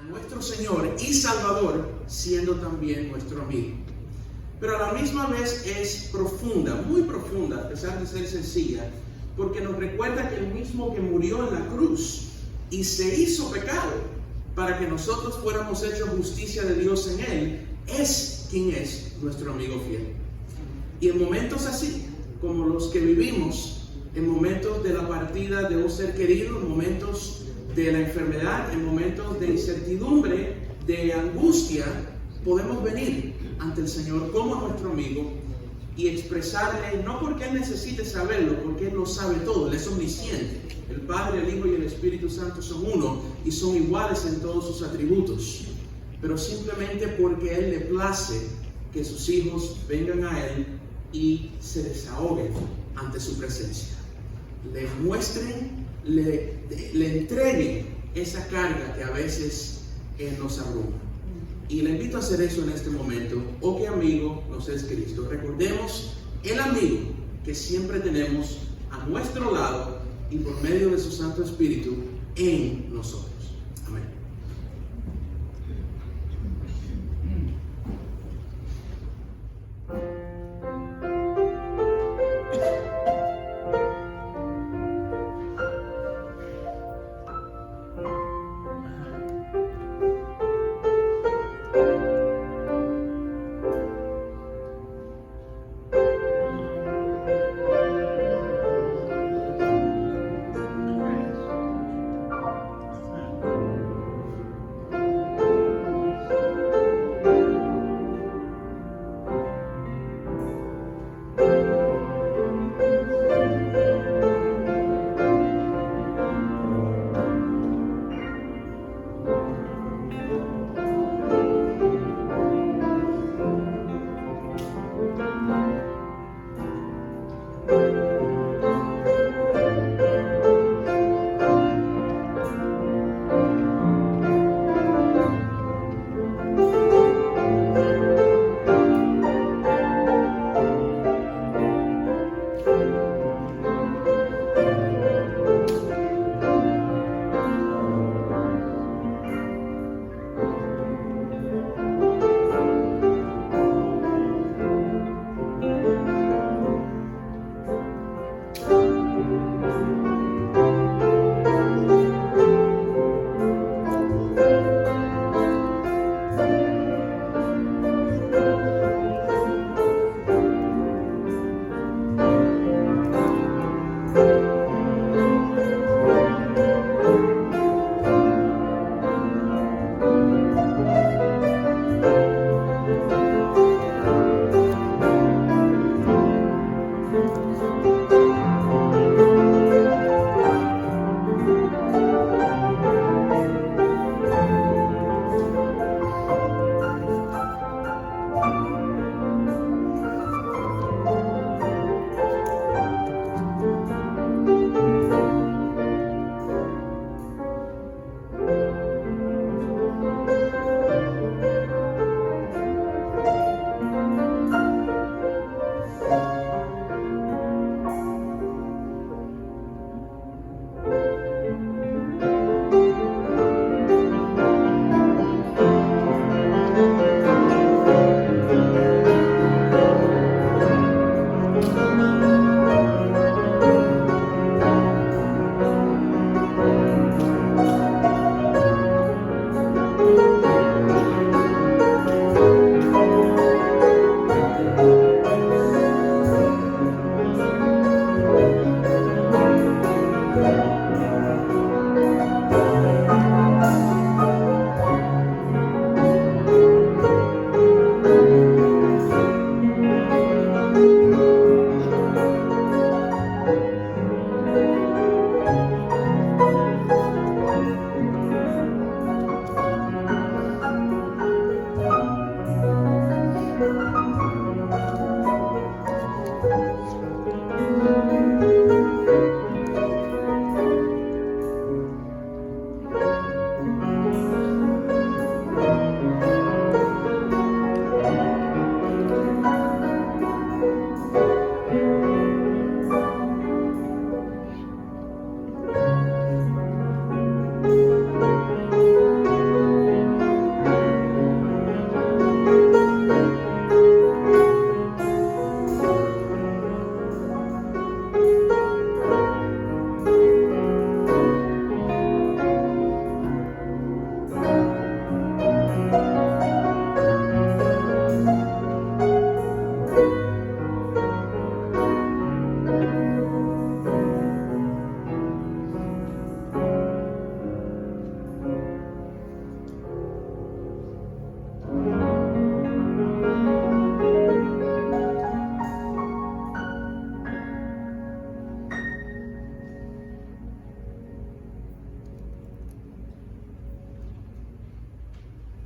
nuestro Señor y Salvador siendo también nuestro amigo. Pero a la misma vez es profunda, muy profunda, a pesar de ser sencilla, porque nos recuerda que el mismo que murió en la cruz y se hizo pecado para que nosotros fuéramos hechos justicia de Dios en Él, es quien es nuestro amigo fiel. Y en momentos así, como los que vivimos, en momentos de la partida de un ser querido, en momentos de la enfermedad, en momentos de incertidumbre, de angustia, podemos venir ante el Señor como nuestro amigo y expresarle, no porque Él necesite saberlo, porque Él lo sabe todo, Él es omnisciente. El Padre, el Hijo y el Espíritu Santo son uno y son iguales en todos sus atributos, pero simplemente porque Él le place que sus hijos vengan a Él y se desahoguen ante su presencia, le muestren, le entreguen esa carga que a veces nos abruma. Y le invito a hacer eso en este momento. Oh, qué amigo nos es Cristo. Recordemos el amigo que siempre tenemos a nuestro lado y por medio de su Santo Espíritu en nosotros. Amén.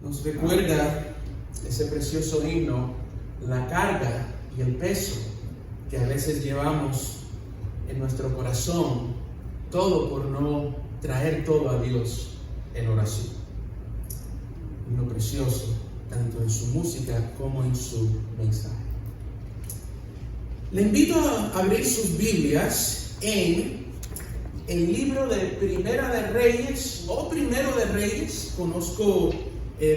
nos recuerda ese precioso himno, la carga y el peso que a veces llevamos en nuestro corazón, todo por no traer todo a Dios en oración. Himno precioso, tanto en su música como en su mensaje. Le invito a abrir sus Biblias en el libro de Primera de Reyes o Primero de Reyes. Conozco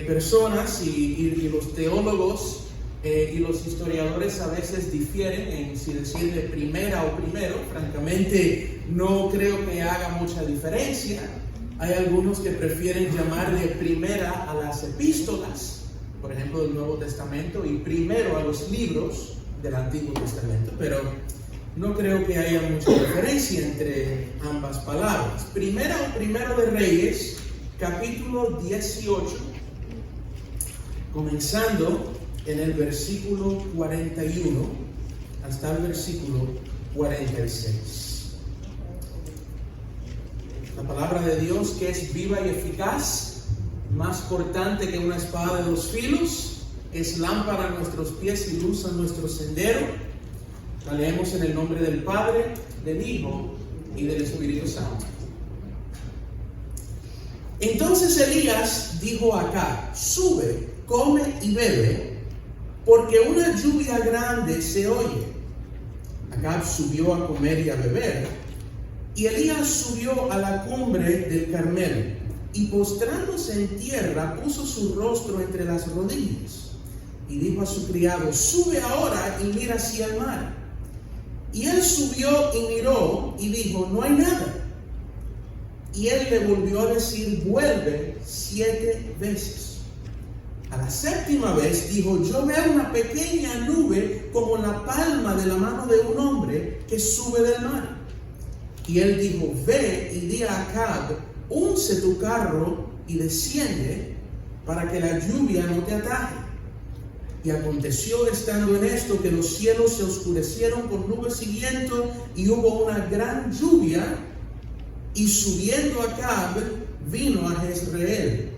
personas y los teólogos y los historiadores a veces difieren en si decirle primera o primero. Francamente, no creo que haga mucha diferencia. Hay algunos que prefieren llamarle primera a las epístolas, por ejemplo, del Nuevo Testamento, y primero a los libros del Antiguo Testamento, pero no creo que haya mucha diferencia entre ambas palabras. Primera o Primero de Reyes, capítulo 18, comenzando en el versículo 41 hasta el versículo 46. La palabra de Dios, que es viva y eficaz, más cortante que una espada de dos filos, es lámpara a nuestros pies y luz a nuestro sendero. La leemos en el nombre del Padre, del Hijo y del Espíritu Santo. Entonces Elías dijo a Acab: sube, come y bebe, porque una lluvia grande se oye. Acab subió a comer y a beber, y Elías subió a la cumbre del Carmelo, y postrándose en tierra puso su rostro entre las rodillas, y dijo a su criado: sube ahora y mira hacia el mar. Y él subió y miró, y dijo: no hay nada. Y él le volvió a decir: vuelve 7 veces. A la 7ª vez dijo: yo veo una pequeña nube como la palma de la mano de un hombre que sube del mar. Y él dijo: ve y di a Acab: unce tu carro y desciende, para que la lluvia no te ataje. Y aconteció, estando en esto, que los cielos se oscurecieron con nubes y viento, y hubo una gran lluvia, y subiendo Acab vino a Jezreel.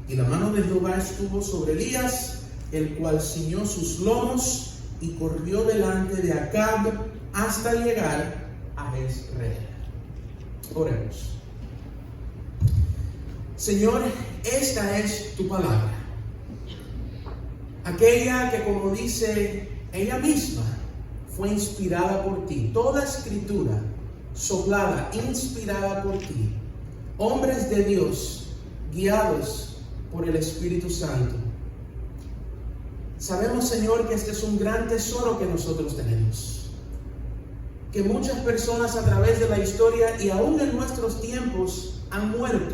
Y la mano de Jehová estuvo sobre Elías, el cual ciñó sus lomos y corrió delante de Acab hasta llegar a Jezreel. Oremos. Señor, esta es tu palabra, aquella que, como dice ella misma, fue inspirada por ti. Toda escritura soplada, inspirada por ti. Hombres de Dios, guiados por el Espíritu Santo. Sabemos, Señor, que este es un gran tesoro que nosotros tenemos, que muchas personas a través de la historia y aún en nuestros tiempos han muerto,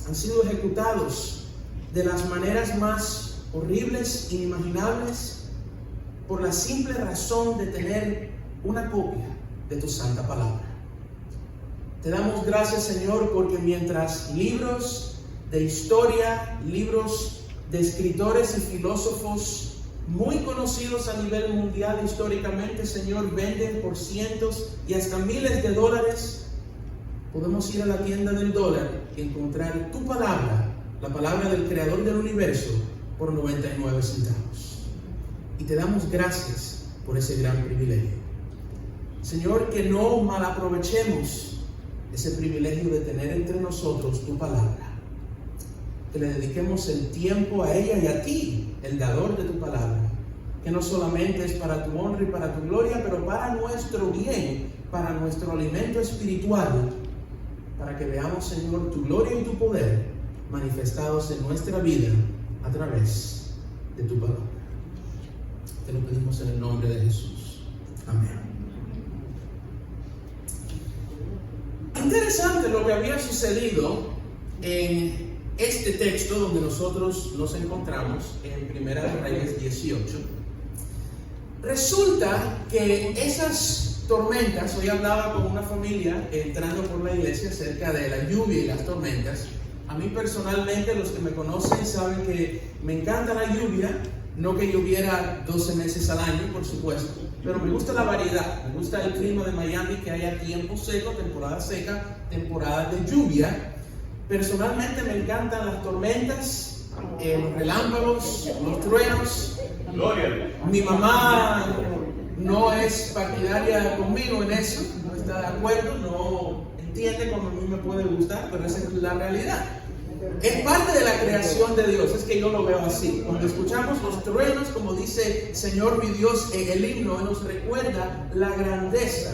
han sido ejecutados de las maneras más horribles, inimaginables, por la simple razón de tener una copia de tu santa palabra. Te damos gracias, Señor, porque mientras libros de historia, libros de escritores y filósofos muy conocidos a nivel mundial históricamente, Señor, venden por cientos y hasta miles de dólares, podemos ir a la tienda del dólar y encontrar tu palabra, la palabra del Creador del universo, por 99 centavos. Y te damos gracias por ese gran privilegio. Señor, que no malaprovechemos ese privilegio de tener entre nosotros tu palabra. Que le dediquemos el tiempo a ella y a ti, el dador de tu palabra, que no solamente es para tu honra y para tu gloria, pero para nuestro bien, para nuestro alimento espiritual, para que veamos, Señor, tu gloria y tu poder manifestados en nuestra vida a través de tu palabra. Te lo pedimos en el nombre de Jesús. Amén. Interesante lo que había sucedido en este texto donde nosotros nos encontramos en Primera de Reyes 18. Resulta que esas tormentas, hoy hablaba con una familia entrando por la iglesia acerca de la lluvia y las tormentas. A mí personalmente, los que me conocen saben que me encanta la lluvia, no que lloviera 12 meses al año, por supuesto, pero me gusta la variedad, me gusta el clima de Miami, que haya tiempo seco, temporada seca, temporada de lluvia. Personalmente me encantan las tormentas, los relámpagos, los truenos. Gloria. Mi mamá no es partidaria conmigo en eso, no está de acuerdo, no entiende cómo a mí me puede gustar, pero esa es la realidad. Es parte de la creación de Dios, es que yo lo veo así. Cuando escuchamos los truenos, como dice Señor mi Dios en el himno, nos recuerda la grandeza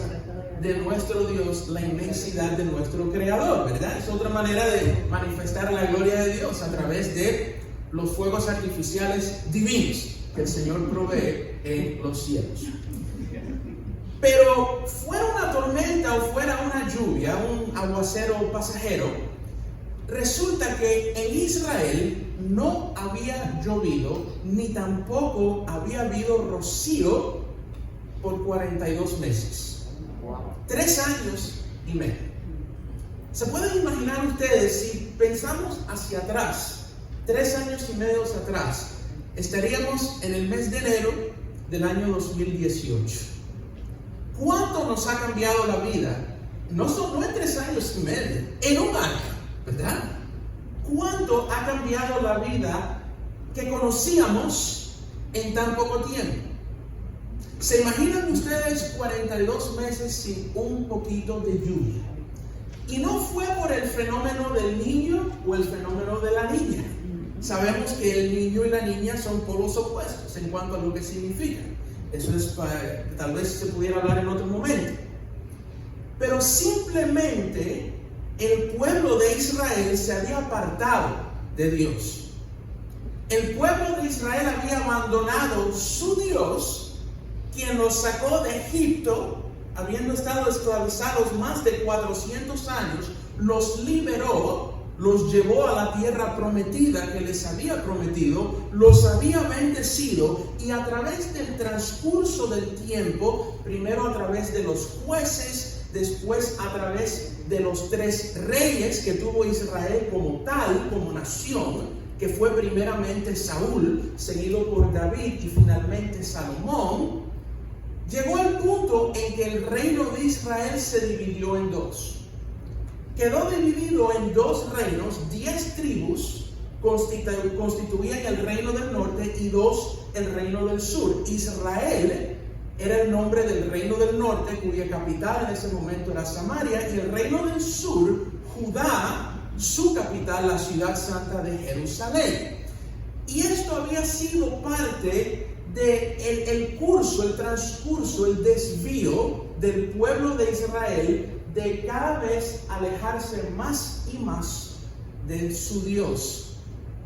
de nuestro Dios, la inmensidad de nuestro Creador, ¿verdad? Es otra manera de manifestar la gloria de Dios a través de los fuegos artificiales divinos que el Señor provee en los cielos. Pero fuera una tormenta o fuera una lluvia, un aguacero pasajero, resulta que en Israel no había llovido ni tampoco había habido rocío por 42 meses. 3 años y medio. ¿Se pueden imaginar ustedes si pensamos hacia atrás, 3 años y medio atrás, estaríamos en el mes de enero del año 2018? ¿Cuánto nos ha cambiado la vida? No en 3 años y medio, en un año, ¿verdad? ¿Cuánto ha cambiado la vida que conocíamos en tan poco tiempo? ¿Se imaginan ustedes 42 meses sin un poquito de lluvia? Y no fue por el fenómeno del niño o el fenómeno de la niña. Sabemos que el niño y la niña son polos opuestos en cuanto a lo que significan. Eso es tal vez se pudiera hablar en otro momento. Pero simplemente el pueblo de Israel se había apartado de Dios. El pueblo de Israel había abandonado su Dios, quien los sacó de Egipto, habiendo estado esclavizados más de 400 años, los liberó, los llevó a la tierra prometida que les había prometido, los había bendecido, y a través del transcurso del tiempo, primero a través de los jueces, después a través de los 3 reyes que tuvo Israel como tal, como nación, que fue primeramente Saúl, seguido por David y finalmente Salomón, llegó el punto en que el reino de Israel se dividió en 2. Quedó dividido en 2 reinos, 10 tribus constituían el reino del norte y 2 el reino del sur. Israel era el nombre del reino del norte, cuya capital en ese momento era Samaria, y el reino del sur, Judá, su capital, la ciudad santa de Jerusalén. Y esto había sido parte del curso, el transcurso, el desvío del pueblo de Israel de cada vez alejarse más y más de su Dios,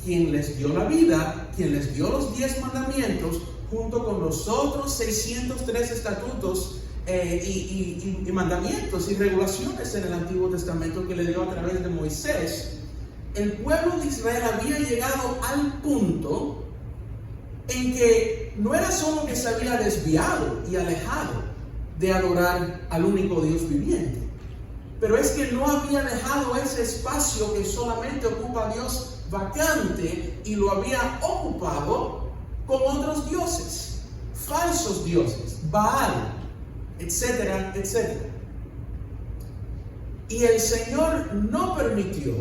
quien les dio la vida, quien les dio los 10 mandamientos, junto con los otros 603 estatutos y mandamientos y regulaciones en el Antiguo Testamento que le dio a través de Moisés. El pueblo de Israel había llegado al punto en que no era solo que se había desviado y alejado de adorar al único Dios viviente, pero es que no había dejado ese espacio que solamente ocupa Dios vacante y lo había ocupado con otros dioses, falsos dioses, Baal, etcétera, etcétera. Y el Señor no permitió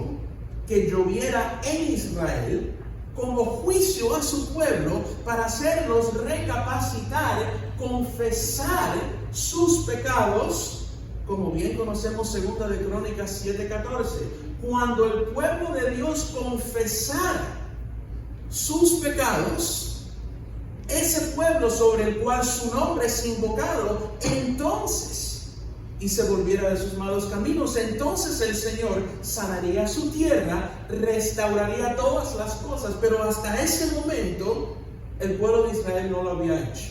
que lloviera en Israel como juicio a su pueblo para hacerlos recapacitar, confesar sus pecados, como bien conocemos 2 de Crónicas 7:14. Cuando el pueblo de Dios confesara sus pecados, ese pueblo sobre el cual su nombre es invocado, entonces, y se volviera de sus malos caminos, entonces el Señor sanaría su tierra, restauraría todas las cosas, pero hasta ese momento el pueblo de Israel no lo había hecho.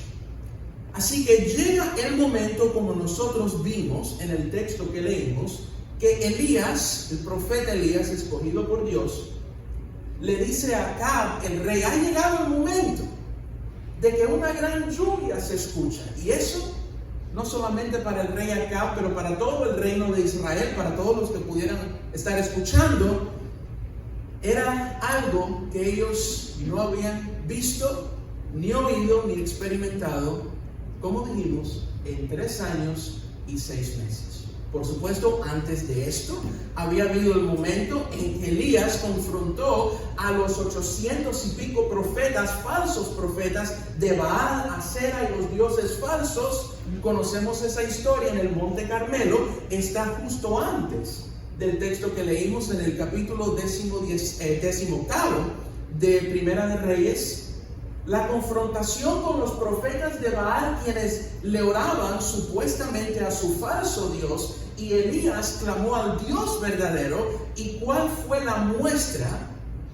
Así que llega el momento, como nosotros vimos en el texto que leímos, que Elías, el profeta Elías, escogido por Dios, le dice a Acab, el rey: ha llegado el momento de que una gran lluvia se escucha. Y eso no solamente para el rey Acab, pero para todo el reino de Israel, para todos los que pudieran estar escuchando, era algo que ellos no habían visto, ni oído, ni experimentado, como dijimos, en 3 años y 6 meses. Por supuesto, antes de esto, había habido el momento en que Elías confrontó a los 800 y pico profetas, falsos profetas de Baal, Acera y los dioses falsos. Conocemos esa historia en el Monte Carmelo. Está justo antes del texto que leímos en el capítulo 18 de Primera de Reyes. La confrontación con los profetas de Baal, quienes le oraban supuestamente a su falso Dios, y Elías clamó al Dios verdadero. ¿Y cuál fue la muestra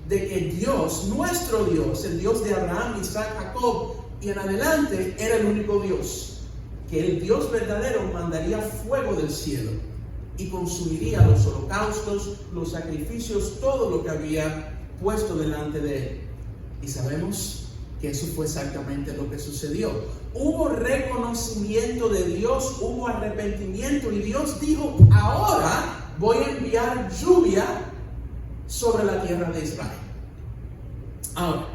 de que Dios, nuestro Dios, el Dios de Abraham, Isaac, Jacob y en adelante, era el único Dios? Que el Dios verdadero mandaría fuego del cielo y consumiría los holocaustos, los sacrificios, todo lo que había puesto delante de él. Y sabemos que eso fue exactamente lo que sucedió. Hubo reconocimiento de Dios, hubo arrepentimiento, y Dios dijo: ahora voy a enviar lluvia sobre la tierra de Israel. Ahora,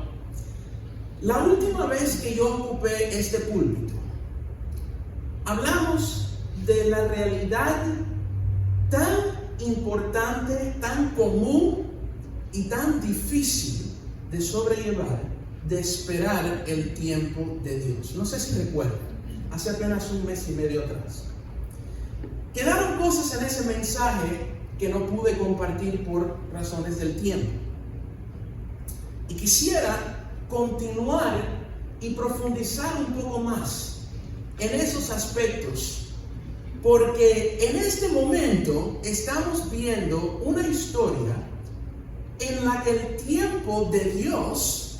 la última vez que yo ocupé este púlpito, hablamos de la realidad tan importante, tan común y tan difícil de sobrellevar, de esperar el tiempo de Dios. No sé si recuerdan, hace apenas un mes y medio atrás. Quedaron cosas en ese mensaje que no pude compartir por razones del tiempo. Y quisiera continuar y profundizar un poco más en esos aspectos, porque en este momento estamos viendo una historia en la que el tiempo de Dios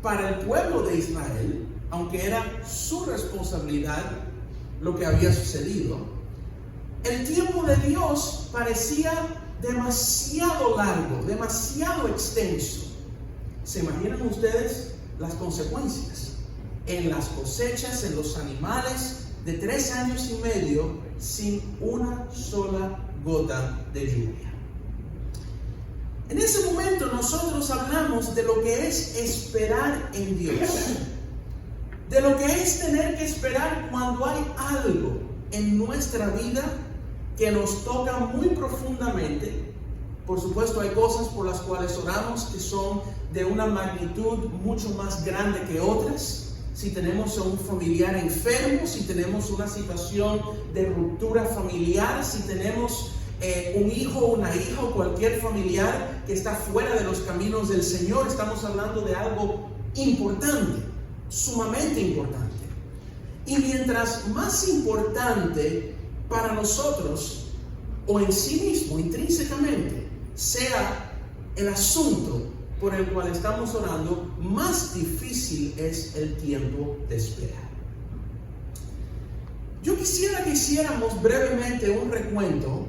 para el pueblo de Israel, aunque era su responsabilidad lo que había sucedido, el tiempo de Dios parecía demasiado largo, demasiado extenso. ¿Se imaginan ustedes las consecuencias? En las cosechas, en los animales, de 3 años y medio sin una sola gota de lluvia. En ese momento nosotros hablamos de lo que es esperar en Dios, de lo que es tener que esperar cuando hay algo en nuestra vida que nos toca muy profundamente. Por supuesto, hay cosas por las cuales oramos que son de una magnitud mucho más grande que otras. Si tenemos a un familiar enfermo, si tenemos una situación de ruptura familiar, si tenemos un hijo o una hija o cualquier familiar que está fuera de los caminos del Señor, estamos hablando de algo importante, sumamente importante. Y mientras más importante para nosotros, o en sí mismo, intrínsecamente, sea el asunto por el cual estamos orando, más difícil es el tiempo de espera. Yo quisiera que hiciéramos brevemente un recuento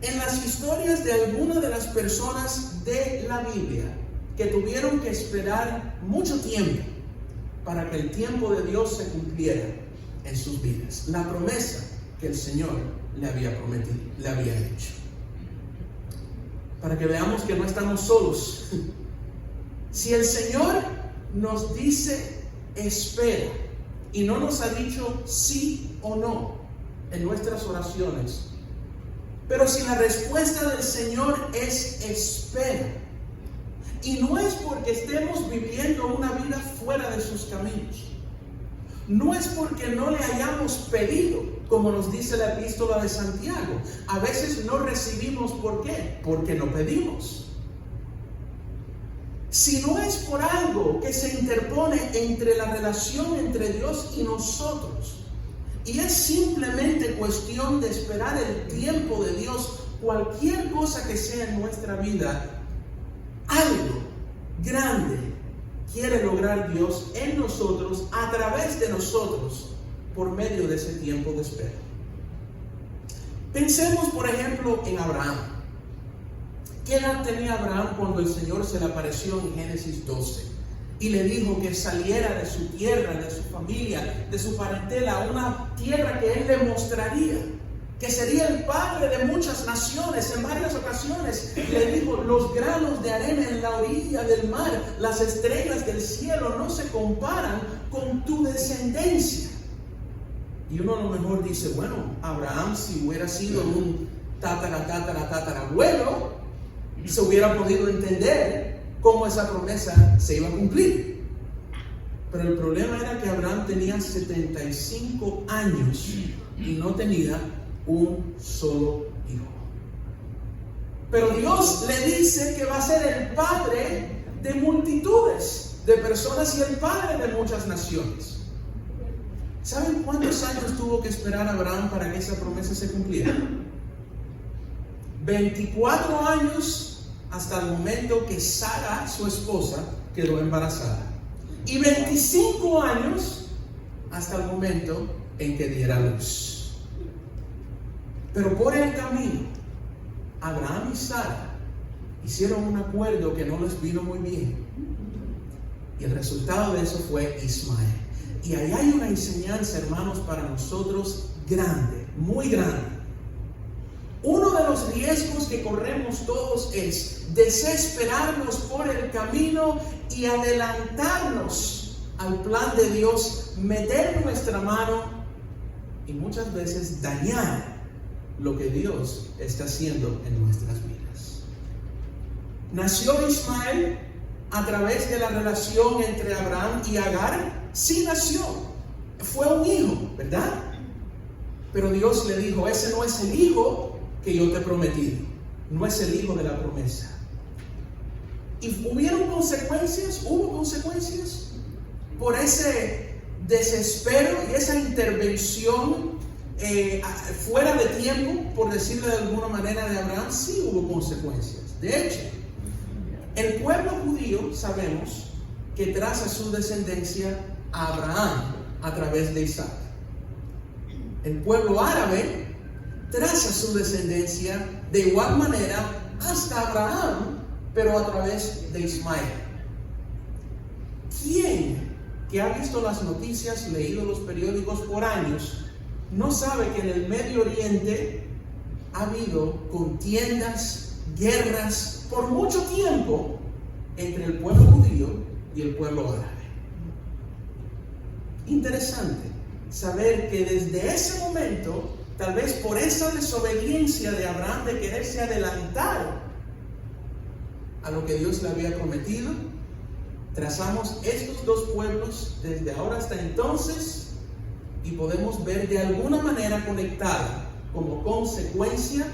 en las historias de algunas de las personas de la Biblia que tuvieron que esperar mucho tiempo para que el tiempo de Dios se cumpliera en sus vidas, la promesa que el Señor le había prometido, le había hecho. Para que veamos que no estamos solos. Si el Señor nos dice espera y no nos ha dicho sí o no en nuestras oraciones, pero si la respuesta del Señor es espera, y no es porque estemos viviendo una vida fuera de sus caminos, no es porque no le hayamos pedido, como nos dice la epístola de Santiago. A veces no recibimos, ¿por qué? Porque no pedimos. Si no es por algo que se interpone entre la relación entre Dios y nosotros, y es simplemente cuestión de esperar el tiempo de Dios, cualquier cosa que sea en nuestra vida, algo grande quiere lograr Dios en nosotros, a través de nosotros, por medio de ese tiempo de espera. Pensemos, por ejemplo, en Abraham. ¿Qué edad tenía Abraham cuando el Señor se le apareció en Génesis 12? Y le dijo que saliera de su tierra, de su familia, de su parentela, a una tierra que él le mostraría, que sería el padre de muchas naciones. En varias ocasiones le dijo: los granos de arena en la orilla del mar, las estrellas del cielo no se comparan con tu descendencia. Y uno a lo mejor dice, bueno, Abraham, si hubiera sido un tatarabuelo, se hubiera podido entender cómo esa promesa se iba a cumplir. Pero el problema era que Abraham tenía 75 años y no tenía un solo hijo. Pero Dios le dice que va a ser el padre de multitudes de personas y el padre de muchas naciones. ¿Saben cuántos años tuvo que esperar Abraham para que esa promesa se cumpliera? 24 años hasta el momento que Sara, su esposa, quedó embarazada. Y 25 años hasta el momento en que diera luz. Pero por el camino, Abraham y Sara hicieron un acuerdo que no les vino muy bien. Y el resultado de eso fue Ismael. Y ahí hay una enseñanza, hermanos, para nosotros grande, muy grande. Uno de los riesgos que corremos todos es desesperarnos por el camino y adelantarnos al plan de Dios, meter nuestra mano y muchas veces dañar lo que Dios está haciendo en nuestras vidas. Nació Ismael a través de la relación entre Abraham y Agar. Sí nació, fue un hijo, ¿verdad? Pero Dios le dijo, ese no es el hijo que yo te prometí, no es el hijo de la promesa. ¿Y hubo consecuencias por ese desespero y esa intervención fuera de tiempo, por decirlo de alguna manera, de Abraham? Sí hubo consecuencias. De hecho, el pueblo judío, sabemos que traza su descendencia a Abraham a través de Isaac. El pueblo árabe traza su descendencia de igual manera hasta Abraham, pero a través de Ismael. ¿Quién que ha visto las noticias, leído los periódicos por años, no sabe que en el Medio Oriente ha habido contiendas, guerras por mucho tiempo entre el pueblo judío y el pueblo árabe? Interesante saber que desde ese momento, tal vez por esa desobediencia de Abraham de quererse adelantar a lo que Dios le había prometido, trazamos estos dos pueblos desde ahora hasta entonces y podemos ver de alguna manera conectada como consecuencia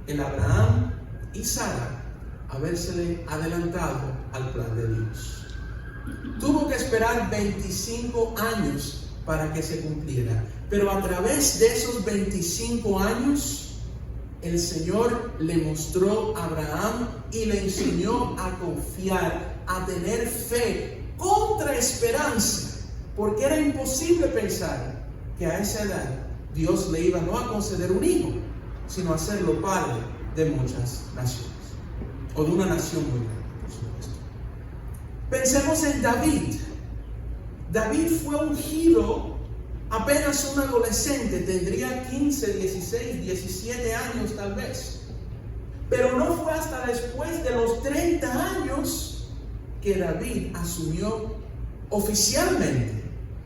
el Abraham y Sara habérsele adelantado al plan de Dios. Tuvo que esperar 25 años para que se cumpliera, pero a través de esos 25 años el Señor le mostró a Abraham y le enseñó a confiar, a tener fe contra esperanza, porque era imposible pensar que a esa edad Dios le iba no a conceder un hijo, sino a hacerlo padre de muchas naciones, o de una nación muy grande, por supuesto. Pensemos en David. David fue ungido apenas un adolescente, tendría 15, 16, 17 años tal vez. Pero no fue hasta después de los 30 años que David asumió oficialmente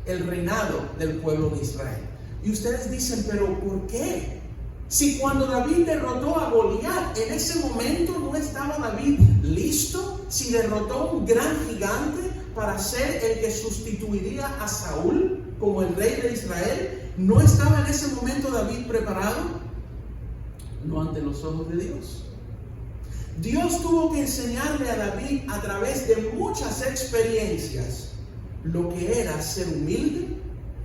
el reinado del pueblo de Israel. Y ustedes dicen, ¿pero por qué? Si cuando David derrotó a Goliat, en ese momento no estaba David listo. Si derrotó a un gran gigante para ser el que sustituiría a Saúl como el rey de Israel, ¿no estaba en ese momento David preparado? No ante los ojos de Dios. Dios tuvo que enseñarle a David a través de muchas experiencias lo que era ser humilde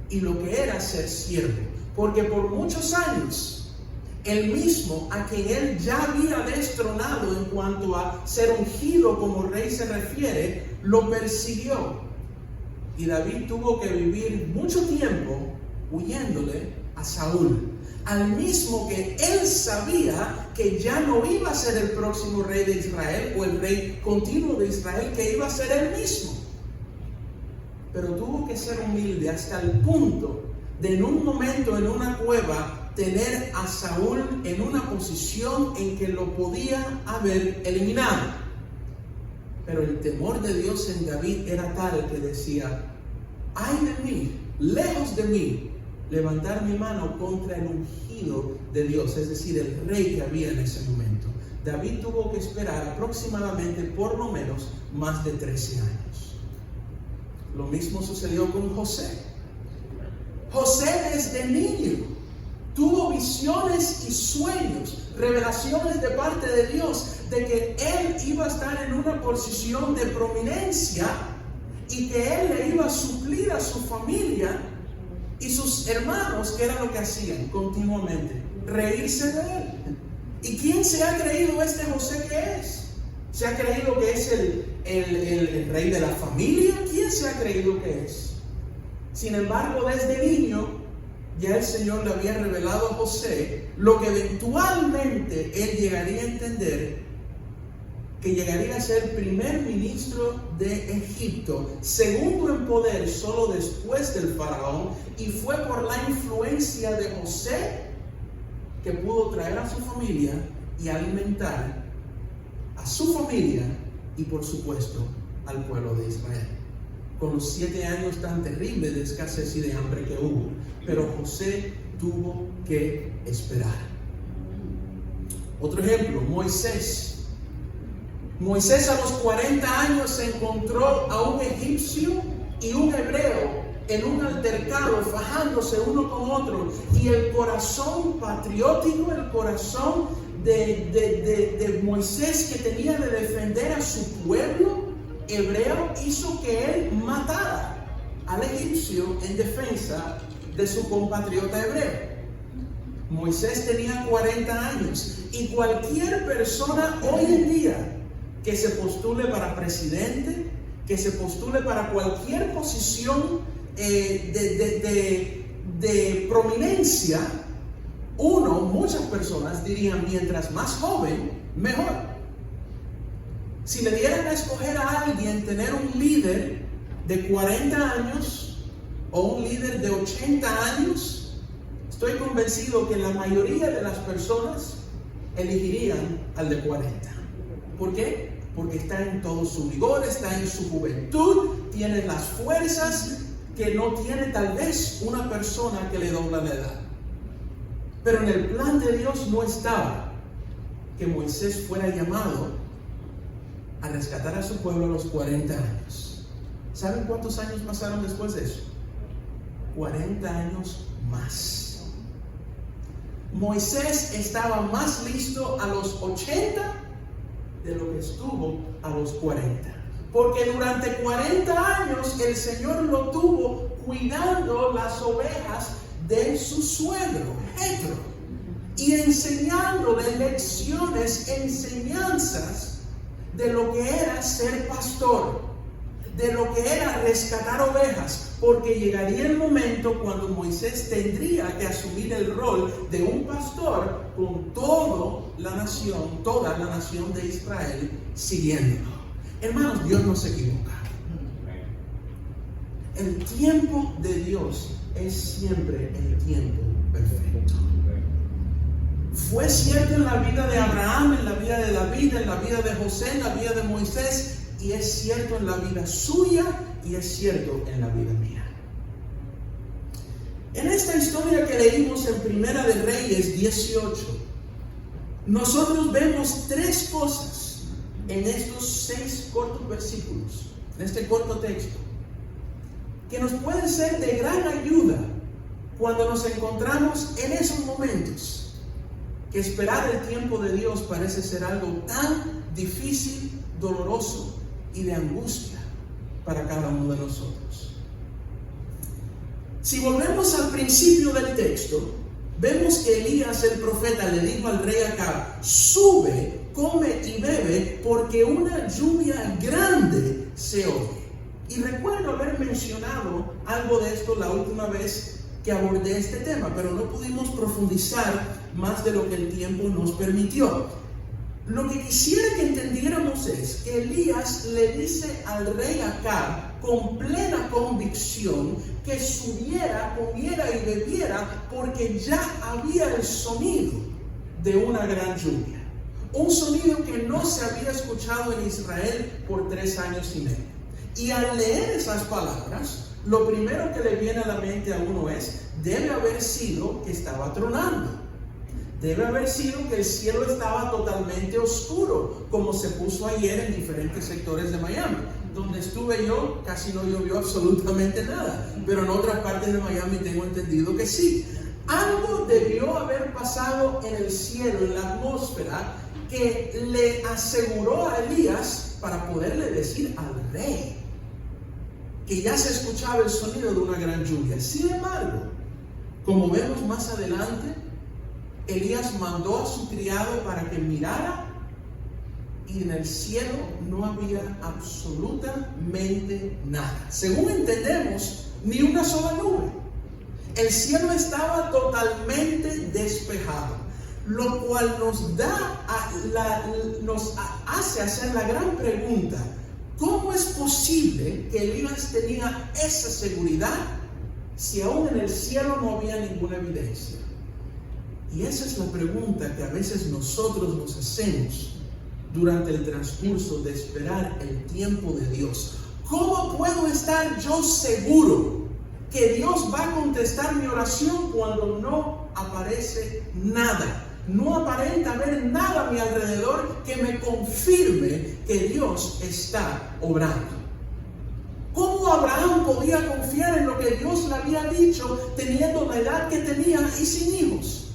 y lo que era ser siervo. Porque por muchos años, el mismo a quien él ya había destronado en cuanto a ser ungido como rey se refiere, lo persiguió. Y David tuvo que vivir mucho tiempo huyéndole a Saúl, al mismo que él sabía que ya no iba a ser el próximo rey de Israel o el rey continuo de Israel, que iba a ser él mismo. Pero tuvo que ser humilde hasta el punto de en un momento, en una cueva, tener a Saúl en una posición en que lo podía haber eliminado. Pero el temor de Dios en David era tal que decía: ay de mí, lejos de mí, levantar mi mano contra el ungido de Dios, es decir, el rey que había en ese momento. David tuvo que esperar aproximadamente, por lo menos, más de 13 años. Lo mismo sucedió con José. José desde niño tuvo visiones y sueños, revelaciones de parte de Dios, de que él iba a estar en una posición de prominencia y que él le iba a suplir a su familia y sus hermanos, que era lo que hacían continuamente, reírse de él. ¿Y quién se ha creído este José que es? ¿Se ha creído que es el rey de la familia? ¿Quién se ha creído que es? Sin embargo, desde niño, ya el Señor le había revelado a José lo que eventualmente él llegaría a entender, que llegaría a ser primer ministro de Egipto, segundo en poder solo después del faraón, y fue por la influencia de José que pudo traer a su familia y alimentar a su familia y, por supuesto, al pueblo de Israel, con los 7 años tan terribles de escasez y de hambre que hubo. Pero José tuvo que esperar. Otro ejemplo, Moisés. Moisés a los 40 años se encontró a un egipcio y un hebreo en un altercado, fajándose uno con otro, y el corazón patriótico, el corazón de Moisés, que tenía de defender a su pueblo hebreo, hizo que él matara al egipcio en defensa de su compatriota hebreo. Moisés tenía 40 años, y cualquier persona hoy en día que se postule para presidente, que se postule para cualquier posición de prominencia, muchas personas dirían, mientras más joven, mejor. Si le dieran a escoger a alguien tener un líder de 40 años o un líder de 80 años, estoy convencido que la mayoría de las personas elegirían al de 40. ¿Por qué? Porque está en todo su vigor, está en su juventud, tiene las fuerzas que no tiene tal vez una persona que le dobla la edad. Pero en el plan de Dios no estaba que Moisés fuera llamado a rescatar a su pueblo a los 40 años. ¿Saben cuántos años pasaron después de eso? 40 años más. Moisés estaba más listo a los 80 de lo que estuvo a los 40. Porque durante 40 años el Señor lo tuvo cuidando las ovejas de su suegro, Jetro, y enseñándole lecciones, enseñanzas de lo que era ser pastor, de lo que era rescatar ovejas, porque llegaría el momento cuando Moisés tendría que asumir el rol de un pastor con toda la nación de Israel siguiéndolo. Hermanos, Dios no se equivoca. El tiempo de Dios es siempre el tiempo perfecto. Fue cierto en la vida de Abraham, en la vida de David, en la vida de José, en la vida de Moisés, y es cierto en la vida suya y es cierto en la vida mía. En esta historia que leímos en Primera de Reyes 18, nosotros vemos 3 cosas en estos 6 cortos versículos, en este corto texto, que nos pueden ser de gran ayuda cuando nos encontramos en esos momentos que esperar el tiempo de Dios parece ser algo tan difícil, doloroso y de angustia para cada uno de nosotros. Si volvemos al principio del texto, vemos que Elías el profeta le dijo al rey Acab: sube, come y bebe, porque una lluvia grande se oye. Y recuerdo haber mencionado algo de esto la última vez que abordé este tema, pero no pudimos profundizar más de lo que el tiempo nos permitió. Lo que quisiera que entendiéramos es que Elías le dice al rey Acab con plena convicción que subiera, comiera y bebiera, porque ya había el sonido de una gran lluvia. Un sonido que no se había escuchado en Israel por 3 años y medio. Y al leer esas palabras, lo primero que le viene a la mente a uno es, debe haber sido que estaba tronando. Debe haber sido que el cielo estaba totalmente oscuro, como se puso ayer en diferentes sectores de Miami. Donde estuve yo, casi no llovió absolutamente nada, pero en otras partes de Miami tengo entendido que sí. Algo debió haber pasado en el cielo, en la atmósfera, que le aseguró a Elías para poderle decir al rey que ya se escuchaba el sonido de una gran lluvia. Sin embargo, como vemos más adelante, Elías mandó a su criado para que mirara, y en el cielo no había absolutamente nada. Según entendemos, ni una sola nube. El cielo estaba totalmente despejado, lo cual nos hace hacer la gran pregunta: ¿cómo es posible que Elías tenía esa seguridad si aún en el cielo no había ninguna evidencia? Y esa es la pregunta que a veces nosotros nos hacemos durante el transcurso de esperar el tiempo de Dios. ¿Cómo puedo estar yo seguro que Dios va a contestar mi oración cuando no aparece nada? No aparenta haber nada a mi alrededor que me confirme que Dios está obrando. ¿Cómo Abraham podía confiar en lo que Dios le había dicho teniendo la edad que tenía y sin hijos?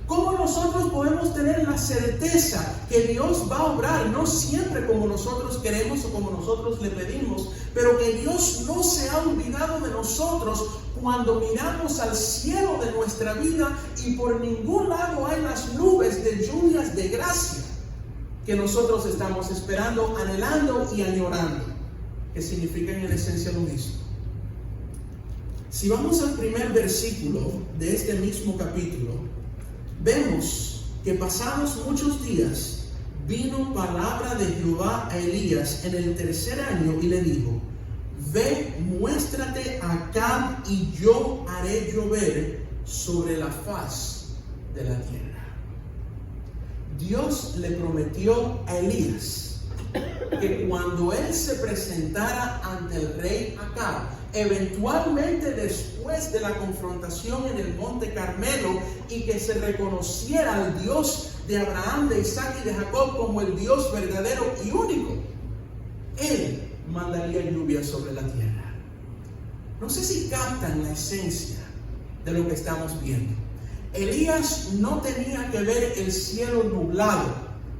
¿Cómo nosotros podemos tener la certeza que Dios va a obrar, no siempre como nosotros queremos o como nosotros le pedimos, pero que Dios no se ha olvidado de nosotros cuando miramos al cielo de nuestra vida y por ningún lado hay las nubes de lluvias de gracia que nosotros estamos esperando, anhelando y añorando, que significan en esencia lo mismo? Si vamos al primer versículo de este mismo capítulo, vemos que pasados muchos días vino palabra de Jehová a Elías en el tercer año y le dijo: ve, muéstrate a Acab y yo haré llover sobre la faz de la tierra. Dios le prometió a Elías que cuando él se presentara ante el rey Acab, eventualmente después de la confrontación en el monte Carmelo, y que se reconociera al Dios de Abraham, de Isaac y de Jacob como el Dios verdadero y único, él mandaría lluvia sobre la tierra. No sé si captan la esencia de lo que estamos viendo. Elías no tenía que ver el cielo nublado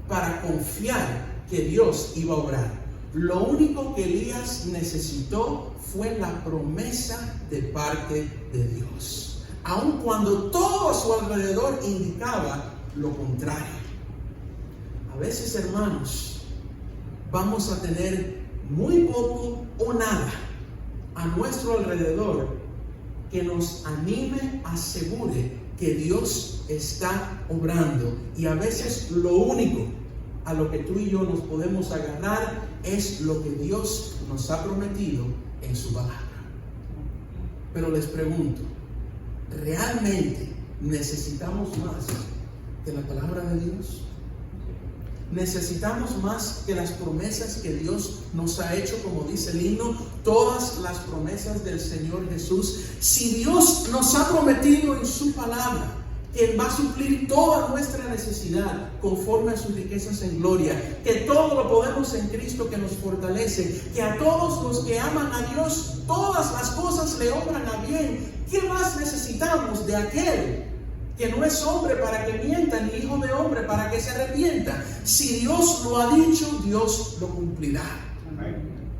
para confiar que Dios iba a obrar. Lo único que Elías necesitó fue la promesa de parte de Dios, aun cuando todo a su alrededor indicaba lo contrario. A veces, hermanos, vamos a tener muy poco o nada a nuestro alrededor que nos anime, asegure que Dios está obrando, y a veces lo único a lo que tú y yo nos podemos agarrar es lo que Dios nos ha prometido en su palabra. Pero les pregunto, ¿realmente necesitamos más que la palabra de Dios? ¿Necesitamos más que las promesas que Dios nos ha hecho? Como dice el himno, todas las promesas del Señor Jesús. Si Dios nos ha prometido en su palabra que Él va a suplir toda nuestra necesidad conforme a sus riquezas en gloria, que todo lo podemos en Cristo que nos fortalece, que a todos los que aman a Dios todas las cosas le obran a bien, ¿qué más necesitamos de aquel que no es hombre para que mienta, ni hijo de hombre para que se arrepienta? Si Dios lo ha dicho, Dios lo cumplirá.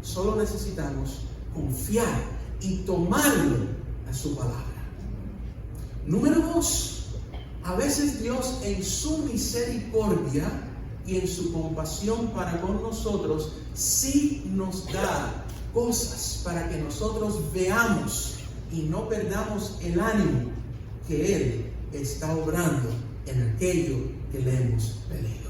Solo necesitamos confiar y tomarlo a su palabra. Número 2. A veces Dios, en su misericordia y en su compasión para con nosotros, sí nos da cosas para que nosotros veamos y no perdamos el ánimo que Él está obrando en aquello que le hemos pedido.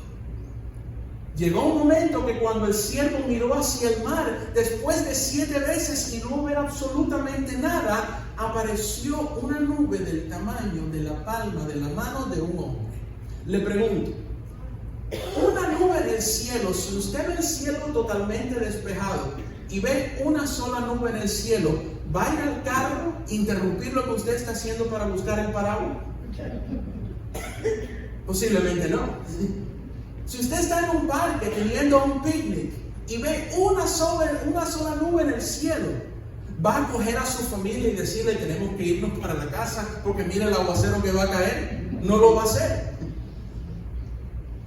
Llegó un momento que cuando el siervo miró hacia el mar, después de 7 veces y no ver absolutamente nada, apareció una nube del tamaño de la palma de la mano de un hombre. Le pregunto, ¿una nube en el cielo, si usted ve el cielo totalmente despejado y ve una sola nube en el cielo, ¿va a ir al carro, interrumpir lo que usted está haciendo para buscar el paraguas? Posiblemente no. Si usted está en un parque teniendo un picnic y ve una sola nube en el cielo, ¿va a coger a su familia y decirle tenemos que irnos para la casa porque mire el aguacero que va a caer? No lo va a hacer.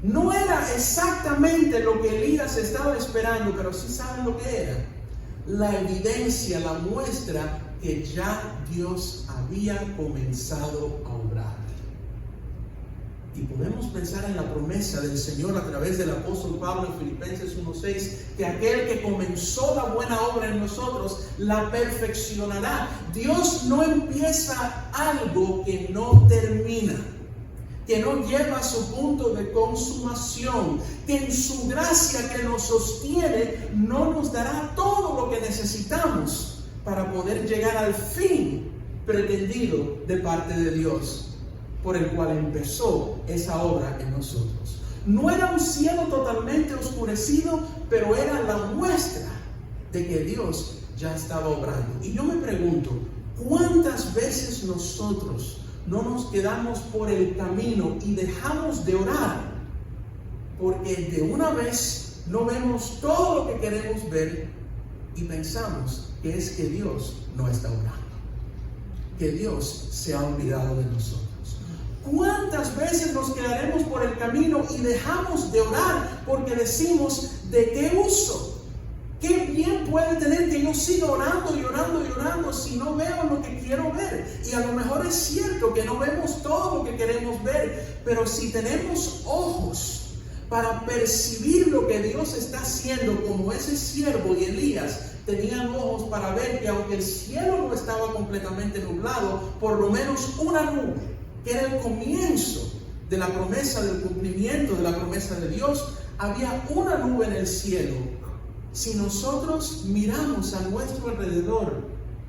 No era exactamente lo que Elías estaba esperando, pero sí saben lo que era. La evidencia, la muestra que ya Dios había comenzado a obrar. Y podemos pensar en la promesa del Señor a través del apóstol Pablo en Filipenses 1:6, que aquel que comenzó la buena obra en nosotros la perfeccionará. Dios no empieza algo que no termina, que no lleva a su punto de consumación, que en su gracia que nos sostiene no nos dará todo lo que necesitamos para poder llegar al fin pretendido de parte de Dios, por el cual empezó esa obra en nosotros. No era un cielo totalmente oscurecido, pero era la muestra de que Dios ya estaba obrando. Y yo me pregunto, ¿cuántas veces nosotros no nos quedamos por el camino y dejamos de orar porque de una vez no vemos todo lo que queremos ver y pensamos que es que Dios no está orando, que Dios se ha olvidado de nosotros? ¿Cuántas veces nos quedaremos por el camino y dejamos de orar porque decimos, ¿de qué uso? ¿Qué bien puede tener que yo siga orando y orando y orando si no veo lo que quiero ver? Y a lo mejor es cierto que no vemos todo lo que queremos ver, pero si tenemos ojos para percibir lo que Dios está haciendo, como ese siervo y Elías tenían ojos para ver que aunque el cielo no estaba completamente nublado, por lo menos una nube, que era el comienzo de la promesa, del cumplimiento de la promesa de Dios, había una nube en el cielo. Si nosotros miramos a nuestro alrededor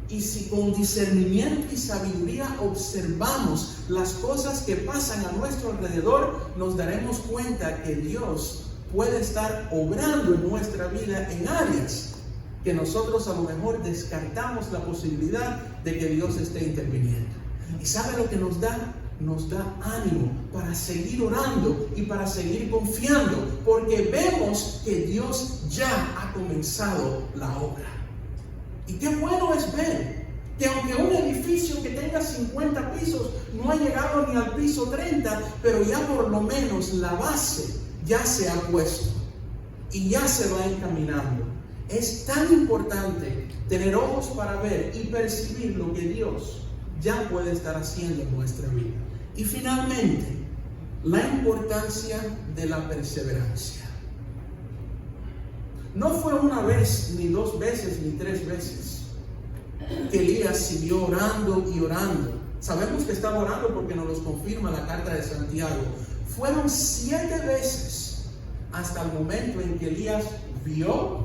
y si con discernimiento y sabiduría observamos las cosas que pasan a nuestro alrededor, nos daremos cuenta que Dios puede estar obrando en nuestra vida en áreas que nosotros a lo mejor descartamos la posibilidad de que Dios esté interviniendo. ¿Y sabe lo que nos da? Nos da ánimo para seguir orando y para seguir confiando, porque vemos que Dios ya ha comenzado la obra. Y qué bueno es ver que aunque un edificio que tenga 50 pisos no ha llegado ni al piso 30, pero ya por lo menos la base ya se ha puesto y ya se va encaminando. Es tan importante tener ojos para ver y percibir lo que Dios ya puede estar haciendo en nuestra vida. Y finalmente, la importancia de la perseverancia. No fue una vez, ni dos veces, ni tres veces que Elías siguió orando y orando. Sabemos que estaba orando porque nos lo confirma la carta de Santiago. Fueron 7 veces hasta el momento en que Elías vio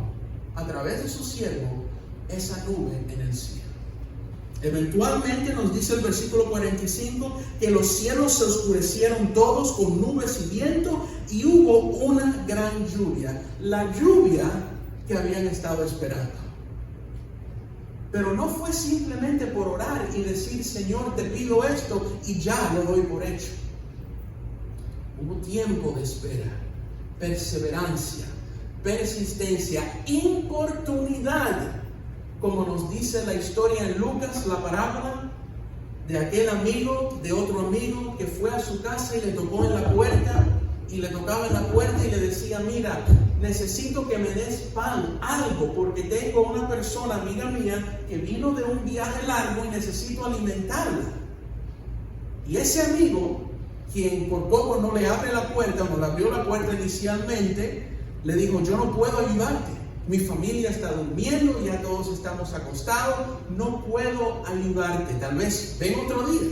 a través de su siervo esa nube en el cielo. Eventualmente nos dice el versículo 45 que los cielos se oscurecieron todos con nubes y viento y hubo una gran lluvia, la lluvia que habían estado esperando. Pero no fue simplemente por orar y decir, Señor, te pido esto y ya lo doy por hecho. Hubo tiempo de espera, perseverancia, persistencia, importunidad. Como nos dice la historia en Lucas, la parábola de aquel amigo, de otro amigo que fue a su casa y le tocó en la puerta, y le tocaba en la puerta y le decía, mira, necesito que me des pan, algo, porque tengo una persona, amiga mía, que vino de un viaje largo y necesito alimentarla. Y ese amigo, quien por poco no le abre la puerta, no le abrió la puerta inicialmente, le dijo, yo no puedo ayudarte. Mi familia está durmiendo, ya todos estamos acostados, no puedo ayudarte, tal vez ven otro día.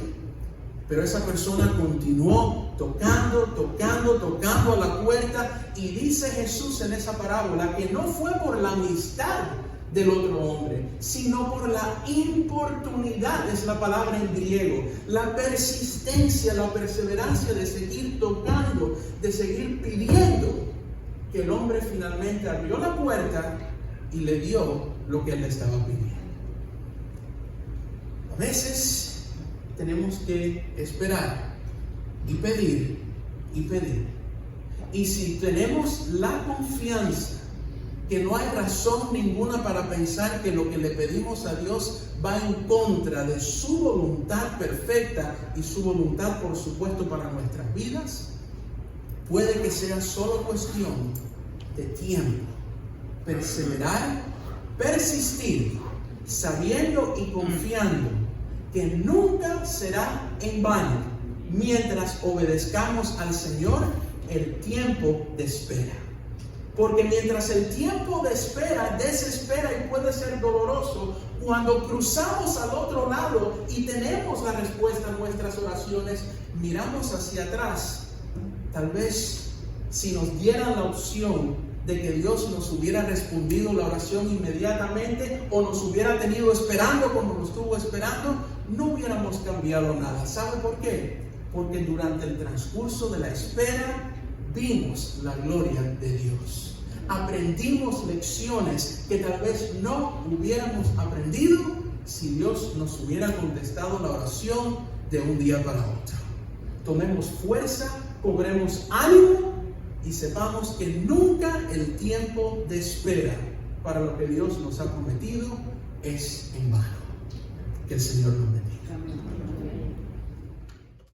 Pero esa persona continuó tocando a la puerta, y dice Jesús en esa parábola que no fue por la amistad del otro hombre, sino por la importunidad, es la palabra en griego, la persistencia, la perseverancia de seguir tocando, de seguir pidiendo, que el hombre finalmente abrió la puerta y le dio lo que él le estaba pidiendo. A veces tenemos que esperar y pedir y pedir. Y si tenemos la confianza que no hay razón ninguna para pensar que lo que le pedimos a Dios va en contra de su voluntad perfecta y su voluntad, por supuesto, para nuestras vidas, puede que sea solo cuestión de tiempo. Perseverar, persistir, sabiendo y confiando que nunca será en vano mientras obedezcamos al Señor el tiempo de espera. Porque mientras el tiempo de espera desespera y puede ser doloroso, cuando cruzamos al otro lado y tenemos la respuesta a nuestras oraciones, miramos hacia atrás. Tal vez si nos dieran la opción de que Dios nos hubiera respondido la oración inmediatamente o nos hubiera tenido esperando como nos estuvo esperando, no hubiéramos cambiado nada. ¿Sabe por qué? Porque durante el transcurso de la espera vimos la gloria de Dios. Aprendimos lecciones que tal vez no hubiéramos aprendido si Dios nos hubiera contestado la oración de un día para otro. Tomemos fuerza, cobremos ánimo y sepamos que nunca el tiempo de espera para lo que Dios nos ha prometido es en vano. Que el Señor nos bendiga.